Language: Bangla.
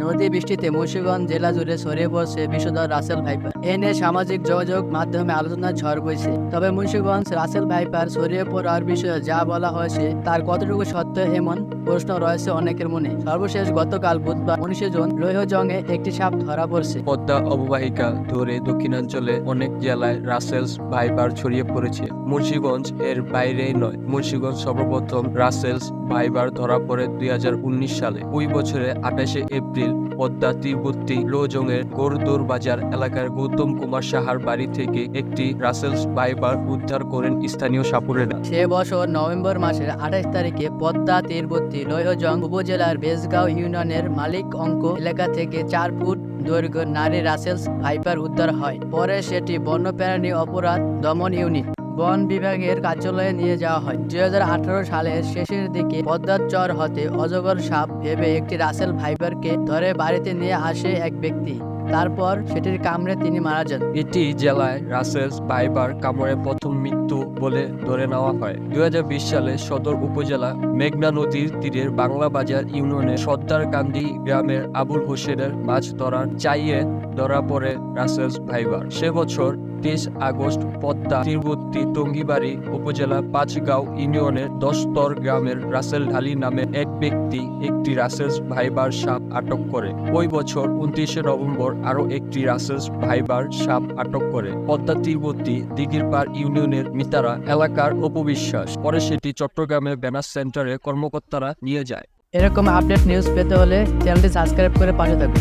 নদী বৃষ্টিতে মুন্সিগঞ্জ জেলা জুড়ে ছড়িয়ে পড়ছে বিষধর রাসেল ভাইপার। এ নিয়ে সামাজিক যোগাযোগ মাধ্যমে আলোচনার ঝড় বইছে। তবে মুন্সিগঞ্জ রাসেল ভাইপার ছড়িয়ে পড়ার বিষয়ে যা বলা হয়েছে তার কতটুকু সত্য, এমন প্রশ্ন রয়েছে অনেকের মনে। সর্বশেষ গতকাল বুধবার 19 জুন লোহজংয়ে একটি সাপ ধরা পড়ছে। পদ্মা অববাহিকা ধরে দক্ষিণাঞ্চলে অনেক জেলায় রাসেলস ভাইপার ছড়িয়ে পড়েছে। মুন্সিগঞ্জ এর বাইরেই নয়। মুন্সিগঞ্জ সর্বপ্রথম রাসেলস ভাইপার ধরা পড়ে 2019 সালে। ওই বছরে 28 এপ্রিল পদ্মা তীরবর্তী লোহজংয়ের গোরদোর বাজার এলাকার গৌতম কুমার সাহার বাড়ি থেকে একটি রাসেলস ভাইপার উদ্ধার করেন স্থানীয় সাপুড়েরা। সে বছর নভেম্বর মাসের 28 তারিখে পদ্মা তীরবর্তী লোহজং উপজেলার বেজগাঁও ইউনিয়নের মালিক অঙ্ক এলাকা থেকে 4 ফুট দৈর্ঘ্য নারী রাসেলস ভাইপার উদ্ধার হয়। পরে সেটি বন্যপ্রাণী অপরাধ দমন ইউনিট বন বিভাগের কার্যালয়ে নিয়ে যাওয়া হয়। 2018 সালের শেষের দিকে পদ্মার চর হতে অজগর সাপ ভেবে একটি রাসেল ভাইপারকে ধরে বাড়িতে নিয়ে আসে এক ব্যক্তি। তারপর সেটির কামড়ে তিনি মারা যান। এটি জেলায় রাসেলস ভাইপার কামড়ে প্রথম মৃত্যু বলে ধরে নেওয়া হয়। 2020 সালে সদর উপজেলা মেঘনা নদীর তীরের বাংলা বাজার ইউনিয়নের সর্দারকান্দি গ্রামের আবুল হোসেনের মাছ ধরার চাইয়ে ধরা পড়ে রাসেলস ভাইপার। সে বছর 23 আগস্ট পদ্মা তীরবর্তী টঙ্গিবাড়ি উপজেলা পাঁচগাঁও ইউনিয়নের 10 গ্রামের রাসেল ঢালি নামে এক ব্যক্তি একটি রাসেলস ভাইপার সাপ আটক করে। ওই বছর 29 নভেম্বর আরও একটি রাসেলস ভাইপার সাপ আটক করে পদ্মা তীরবর্তী দিঘিরপাড় ইউনিয়নের মিতারা এলাকার অপবিশ্বাস। পরে সেটি চট্টগ্রামের ব্যানার সেন্টারে কর্মকর্তারা নিয়ে যায়। এরকম আপডেট নিউজ পেতে হলে চ্যানেলটি সাবস্ক্রাইব করে পাশে থাকুন।